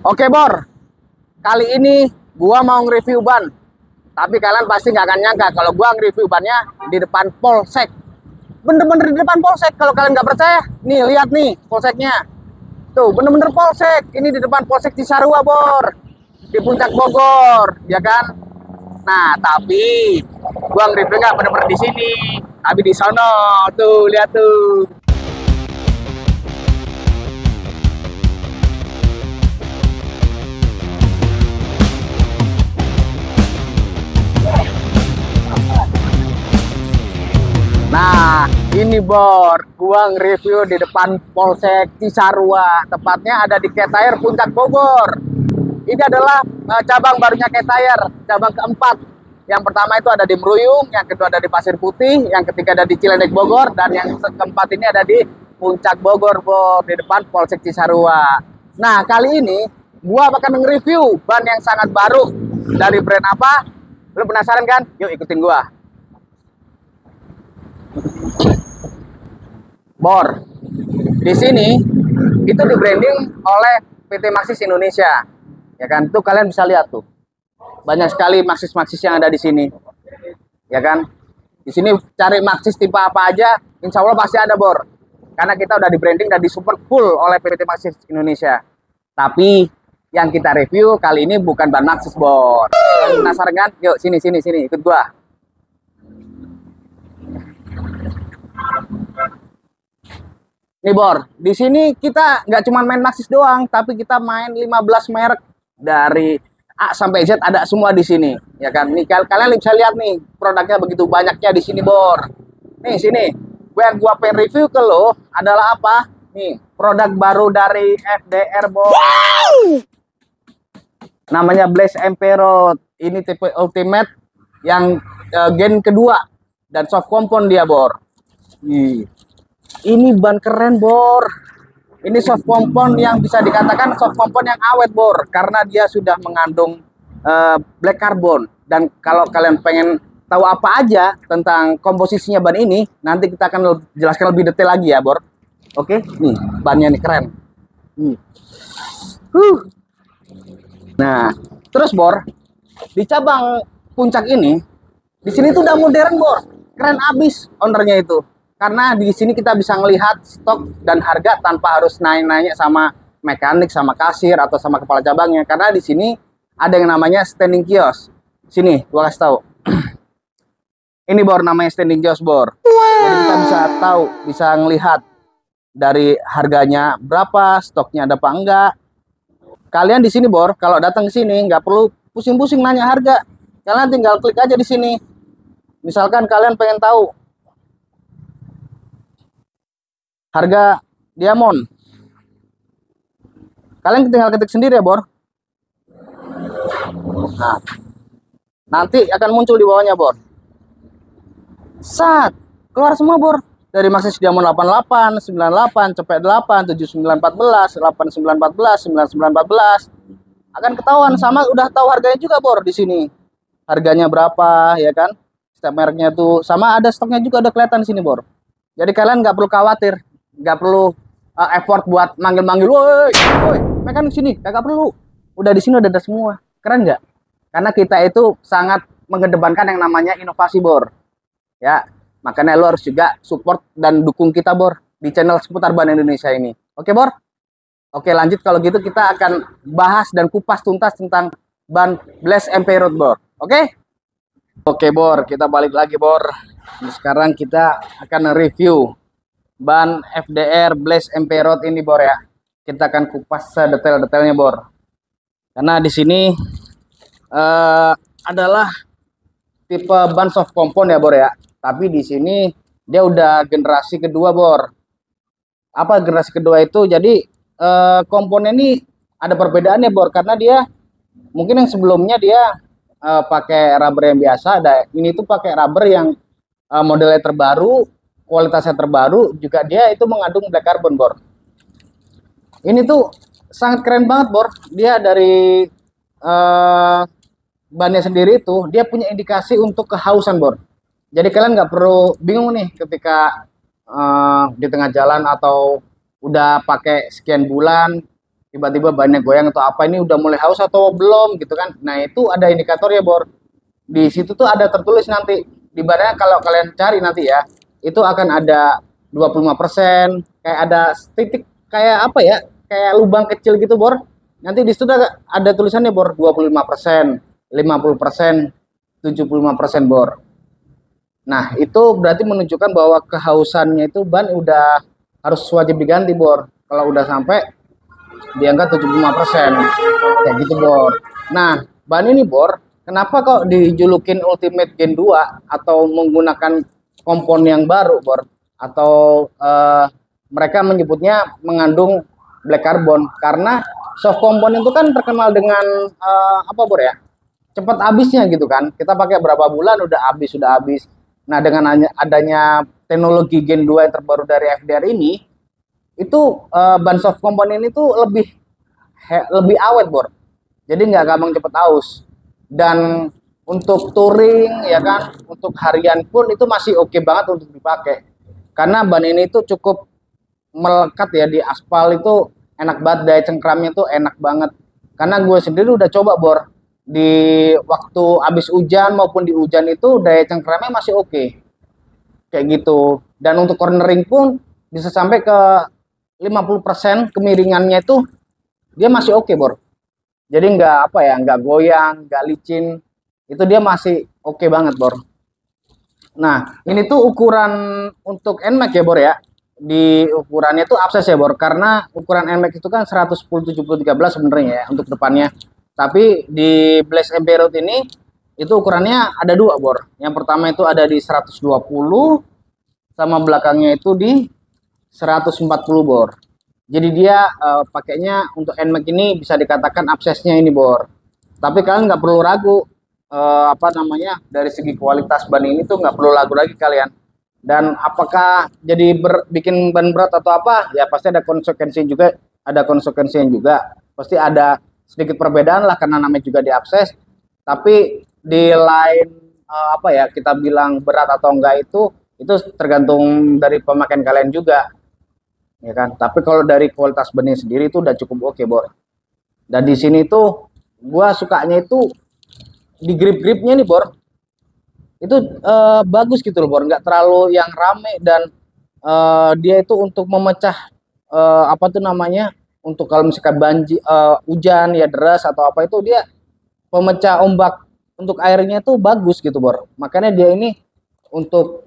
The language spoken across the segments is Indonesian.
Oke Bor, kali ini gua mau nge-review ban. Tapi kalian pasti nggak akan nyangka kalau gua nge-review bannya di depan Polsek. Bener-bener di depan Polsek. Kalau kalian nggak percaya, nih lihat nih Polseknya. Tuh, bener-bener Polsek. Ini di depan Polsek Cisarua, Bor. Di Puncak Bogor, ya kan? Nah, tapi gua nge-review nggak bener-bener di sini, tapi di sono. Tuh, lihat tuh. Nah, ini Bor, gua nge-review di depan Polsek Cisarua, tepatnya ada di Ketair Puncak Bogor. Ini adalah cabang barunya Ketair, cabang keempat. Yang pertama itu ada di Meruyung, yang kedua ada di Pasir Putih, yang ketiga ada di Ciledug Bogor, dan yang keempat ini ada di Puncak Bogor, Bor, di depan Polsek Cisarua. Nah, kali ini gua akan nge-review ban yang sangat baru dari brand apa? Lu penasaran kan? Yuk ikutin gua. Bor, di sini itu di branding oleh PT Maxxis Indonesia, ya kan? Tuh kalian bisa lihat tuh, banyak sekali Maxxis yang ada di sini, ya kan? Di sini cari Maxxis tipe apa aja, insya Allah pasti ada Bor, karena kita udah di branding dan di support full oleh PT Maxxis Indonesia. Tapi yang kita review kali ini bukan ban Maxxis Bor. Kalian penasaran kan? Yuk sini ikut gua. Nih Bor, di sini kita nggak cuma main Maxxis doang, tapi kita main 15 merek dari A sampai Z ada semua di sini, ya kan? Nih kalian bisa lihat nih produknya begitu banyaknya di sini Bor. Nih sini, gua pengen review ke lo adalah apa? Nih produk baru dari FDR Bor. Wow! Namanya Blaze Emperor. Ini tipe Ultimate yang gen kedua dan soft compound dia Bor. Ini ban keren Bor. Ini soft compound yang bisa dikatakan soft compound yang awet Bor, karena dia sudah mengandung black carbon. Dan kalau kalian pengen tahu apa aja tentang komposisinya ban ini, nanti kita akan jelaskan lebih detail lagi ya Bor. Oke, nih bannya nih keren. Nah, terus Bor, di cabang puncak ini, di sini tuh udah modern Bor, keren abis ownernya itu. Karena di sini kita bisa melihat stok dan harga tanpa harus nanya-nanya sama mekanik, sama kasir, atau sama kepala cabangnya. Karena di sini ada yang namanya standing kiosk. Sini, gua kasih tahu. Ini Bor, namanya standing kiosk Bor. Wow. Jadi kita bisa tahu, bisa ngelihat dari harganya berapa, stoknya ada apa enggak. Kalian di sini Bor, kalau datang ke sini nggak perlu pusing-pusing nanya harga. Kalian tinggal klik aja di sini. Misalkan kalian pengen tahu harga Diamond, kalian tinggal ketik sendiri ya Bor. Nah, nanti akan muncul di bawahnya Bor. Sat, keluar semua Bor. Dari Maxxis Diamond 88, 98, Cepet 8, 7914, 8914, 9914. Akan ketahuan, sama udah tahu harganya juga Bor di sini. Harganya berapa ya kan? Setiap mereknya tuh sama, ada stoknya juga udah kelihatan di sini Bor. Jadi kalian nggak perlu khawatir, nggak perlu effort buat manggil-manggil, woi, mekanik sini, nggak perlu. Udah di sini udah ada semua. Keren nggak? Karena kita itu sangat mengedepankan yang namanya inovasi Bor. Ya, makanya lo harus juga support dan dukung kita Bor di channel seputar ban Indonesia ini. Oke Bor? Oke lanjut, kalau gitu kita akan bahas dan kupas tuntas tentang ban Blaze Emperor Bor. Oke? Oke Bor, kita balik lagi Bor. Sekarang kita akan review ban FDR Blaze Emperor ini Bor ya. Kita akan kupas sedetail-detailnya Bor. Karena di sini adalah tipe ban soft compound ya Bor ya. Tapi di sini dia udah generasi kedua Bor. Apa generasi kedua itu? Jadi komponen ini ada perbedaannya Bor, karena dia mungkin yang sebelumnya dia pakai rubber yang biasa. Ini tuh pakai rubber yang modelnya terbaru, kualitasnya terbaru, juga dia itu mengandung black carbon Bor. Ini tuh sangat keren banget Bor. Dia dari bannya sendiri itu dia punya indikasi untuk kehausan Bor. Jadi kalian nggak perlu bingung nih ketika di tengah jalan atau udah pakai sekian bulan tiba-tiba bannya goyang atau apa, ini udah mulai haus atau belum gitu kan. Nah itu ada indikatornya Bor. Di situ tuh ada tertulis nanti di bannya, kalau kalian cari nanti ya, itu akan ada 25%, kayak ada titik kayak apa ya, kayak lubang kecil gitu Bor. Nanti di situ ada tulisannya Bor, 25%, 50%, 75% Bor. Nah, itu berarti menunjukkan bahwa kehausannya itu ban udah harus wajib diganti Bor. Kalau udah sampai di angka 75%. Kayak gitu Bor. Nah, ban ini Bor, kenapa kok dijulukin Ultimate Gen 2 atau menggunakan kompon yang baru Bor? Atau mereka menyebutnya mengandung black carbon, karena soft compound itu kan terkenal dengan apa Bor ya? Cepat habisnya gitu kan. Kita pakai berapa bulan udah habis, sudah habis. Nah, dengan adanya teknologi Gen 2 yang terbaru dari FDR ini, itu ban soft compound ini tuh lebih awet Bor. Jadi nggak gampang cepet aus. Dan untuk touring ya kan, untuk harian pun itu masih oke banget untuk dipakai. Karena ban ini tuh cukup melekat ya di aspal, itu enak banget, daya cengkramnya tuh enak banget. Karena gue sendiri udah coba Bor, di waktu habis hujan maupun di hujan itu daya cengkramnya masih oke. Kayak gitu. Dan untuk cornering pun bisa sampai ke 50% kemiringannya itu dia masih oke Bor. Jadi nggak apa ya, nggak goyang, nggak licin. Itu dia masih oke banget Bor. Nah, ini tuh ukuran untuk NMAX ya Bor ya. Di ukurannya tuh abses ya Bor, karena ukuran NMAX itu kan 110/70/13 sebenarnya ya untuk depannya. Tapi di Blaze MB Road ini itu ukurannya ada dua Bor. Yang pertama itu ada di 120, sama belakangnya itu di 140 Bor. Jadi dia pakainya untuk NMAX ini bisa dikatakan absesnya ini Bor. Tapi kalian nggak perlu ragu, apa namanya, dari segi kualitas ban ini tuh nggak perlu ragu lagi kalian. Dan apakah jadi bikin ban berat atau apa, ya pasti ada konsekuensi juga, pasti ada sedikit perbedaan lah, karena namanya juga di abses. Tapi di lain apa ya, kita bilang berat atau enggak itu tergantung dari pemakaian kalian juga ya kan. Tapi kalau dari kualitas bannya sendiri itu udah cukup oke Bor. Dan di sini tuh gua sukanya itu di grip-gripnya nih Bor, itu bagus gitu loh Bor, nggak terlalu yang rame. Dan dia itu untuk memecah apa tuh namanya, untuk kalau misalkan banjir, hujan ya, deras atau apa, itu dia pemecah ombak untuk airnya tuh bagus gitu Bor. Makanya dia ini untuk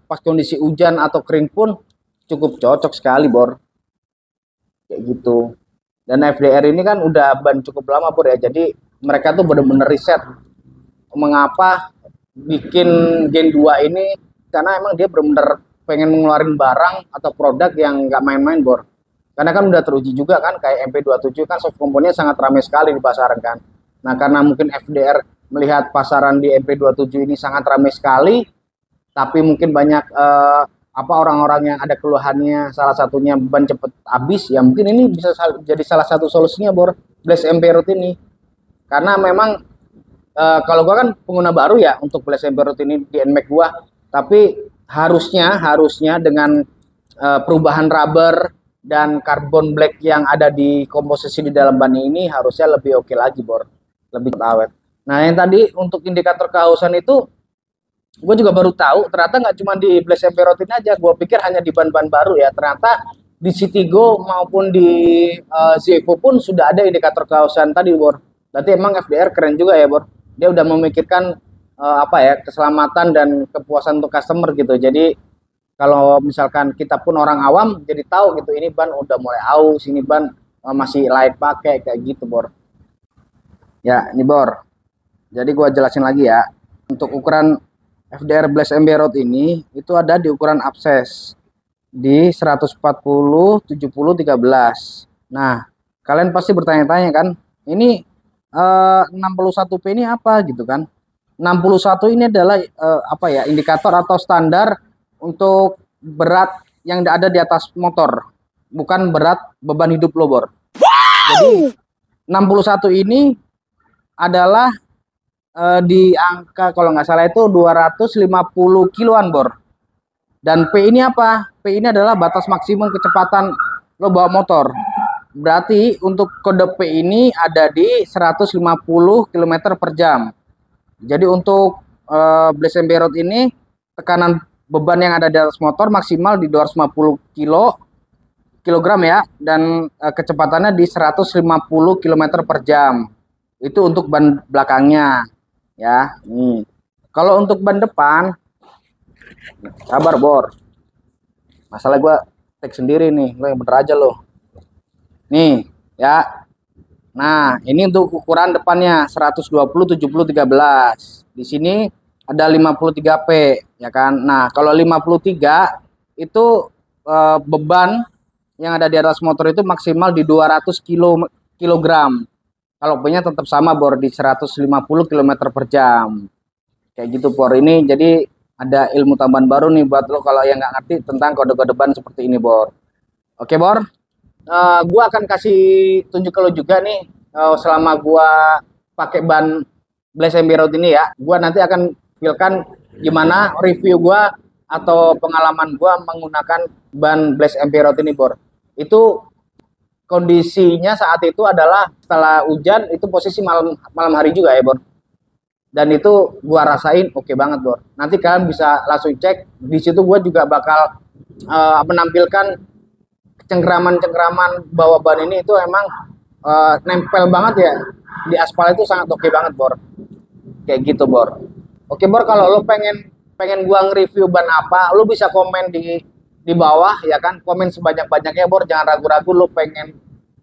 pas kondisi hujan atau kering pun cukup cocok sekali Bor, kayak gitu. Dan FDR ini kan udah ban cukup lama Bor ya, jadi mereka tuh bener-bener riset mengapa bikin Gen 2 ini, karena emang dia bener-bener pengen mengeluarin barang atau produk yang nggak main-main Bor. Karena kan udah teruji juga kan, kayak MP27 kan soft komponennya sangat ramai sekali di pasaran kan. Nah, karena mungkin FDR melihat pasaran di MP27 ini sangat ramai sekali, tapi mungkin banyak apa orang-orang yang ada keluhannya, salah satunya ban cepet habis, ya mungkin ini bisa jadi salah satu solusinya Bor, Blaze MP Road ini. Karena memang kalau gua kan pengguna baru ya untuk Blaze MP Road ini di NMAX gua, tapi harusnya dengan perubahan rubber dan carbon black yang ada di komposisi di dalam ban ini harusnya lebih oke lagi Bor, lebih awet. Nah, yang tadi untuk indikator kehausan itu gue juga baru tahu, ternyata nggak cuma di Blaze MP Road ini aja. Gue pikir hanya di ban-ban baru ya, ternyata di Citigo maupun di Zevo pun sudah ada indikator kehausan tadi Bor. Berarti emang FDR keren juga ya Bor, dia udah memikirkan apa ya, keselamatan dan kepuasan untuk customer gitu. Jadi kalau misalkan kita pun orang awam jadi tahu gitu, ini ban udah mulai aus, ini ban masih layak pakai, kayak gitu Bor. Ya ini Bor, jadi gua jelasin lagi ya. Untuk ukuran FDR Blaze MB Road ini itu ada di ukuran abses di 140/70/13. Nah, kalian pasti bertanya-tanya kan, ini 61P ini apa gitu kan. 61 ini adalah apa ya, indikator atau standar untuk berat yang ada di atas motor, bukan berat beban hidup lo Bor. Jadi 61 ini adalah di angka kalau nggak salah itu 250 kiloan Bor. Dan P ini apa? P ini adalah batas maksimum kecepatan lo bawa motor. Berarti untuk kode P ini ada di 150 km per jam. Jadi untuk Blaze MB Road ini tekanan beban yang ada di atas motor maksimal di 250 kilogram ya, dan kecepatannya di 150 km per jam. Itu untuk ban belakangnya ya. Nih. Kalau untuk ban depan, sabar Bor. Masalah gue tag sendiri nih, lo yang bener aja lo. Nih ya. Nah, ini untuk ukuran depannya 120 70 13. Di sini ada 53P ya kan. Nah, kalau 53 itu beban yang ada di atas motor itu maksimal di 200 kilogram. Kalau P-nya tetap sama Bor, di 150 km per jam. Kayak gitu Bor. Ini jadi ada ilmu tambahan baru nih buat lo kalau yang nggak ngerti tentang kode-kode ban seperti ini Bor. Oke Bor. Gua akan kasih tunjuk ke lo juga nih selama gua pakai ban Blaze MB Road ini ya. Gua nanti akan tampilkan gimana review gua atau pengalaman gua menggunakan ban Blaze MB Road ini Bor. Itu kondisinya saat itu adalah setelah hujan, itu posisi malam hari juga ya Bor. Dan itu gua rasain oke banget Bor. Nanti kalian bisa langsung cek di situ. Gua juga bakal menampilkan cengkraman bawah ban ini. Itu emang nempel banget ya di aspal, itu sangat oke banget Bor. Kayak gitu Bor. Oke Bor, kalau lo pengen gua nge-review ban apa, lo bisa komen di bawah ya kan. Komen sebanyak-banyaknya Bor, jangan ragu-ragu. Lo pengen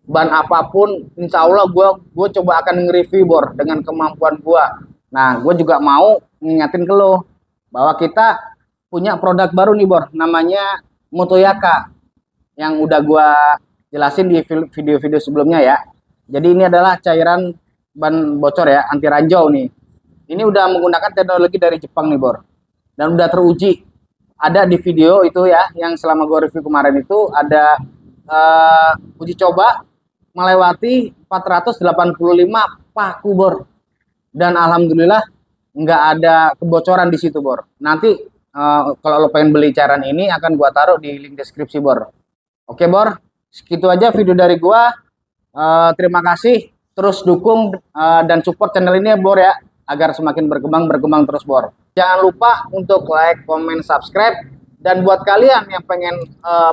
ban apapun, insya Allah gue coba akan nge-review Bor dengan kemampuan gua. Nah, gue juga mau ngingatin ke lo bahwa kita punya produk baru nih Bor, namanya Motoyaka, yang udah gue jelasin di video-video sebelumnya ya. Jadi ini adalah cairan ban bocor ya, anti ranjau nih. Ini udah menggunakan teknologi dari Jepang nih Bor, dan udah teruji. Ada di video itu ya, yang selama gue review kemarin itu ada uji coba melewati 485 paku Bor, dan alhamdulillah nggak ada kebocoran di situ Bor. Nanti kalau lo pengen beli cairan ini akan gua taruh di link deskripsi Bor. Oke Bor, segitu aja video dari gua. Terima kasih, terus dukung dan support channel ini ya Bor ya, agar semakin berkembang terus Bor. Jangan lupa untuk like, comment, subscribe. Dan buat kalian yang pengen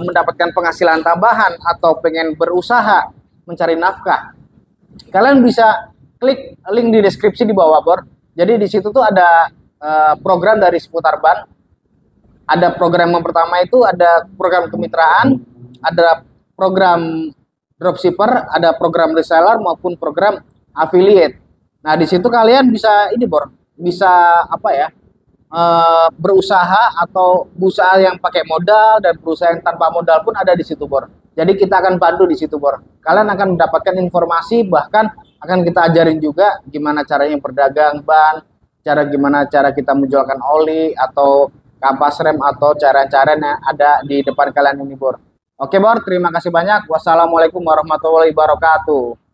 mendapatkan penghasilan tambahan atau pengen berusaha mencari nafkah, kalian bisa klik link di deskripsi di bawah Bor. Jadi di situ tuh ada program dari seputar ban. Ada program yang pertama itu ada program kemitraan, ada program dropshipper, ada program reseller maupun program affiliate. Nah, di situ kalian bisa ini Bor, bisa apa ya? Berusaha atau usaha yang pakai modal dan berusaha yang tanpa modal pun ada di situ Bor. Jadi kita akan bantu di situ Bor. Kalian akan mendapatkan informasi, bahkan akan kita ajarin juga gimana caranya berdagang ban, gimana cara kita menjualkan oli atau kampas rem atau cara-cara yang ada di depan kalian ini Bor. Oke Bor, terima kasih banyak. Wassalamualaikum warahmatullahi wabarakatuh.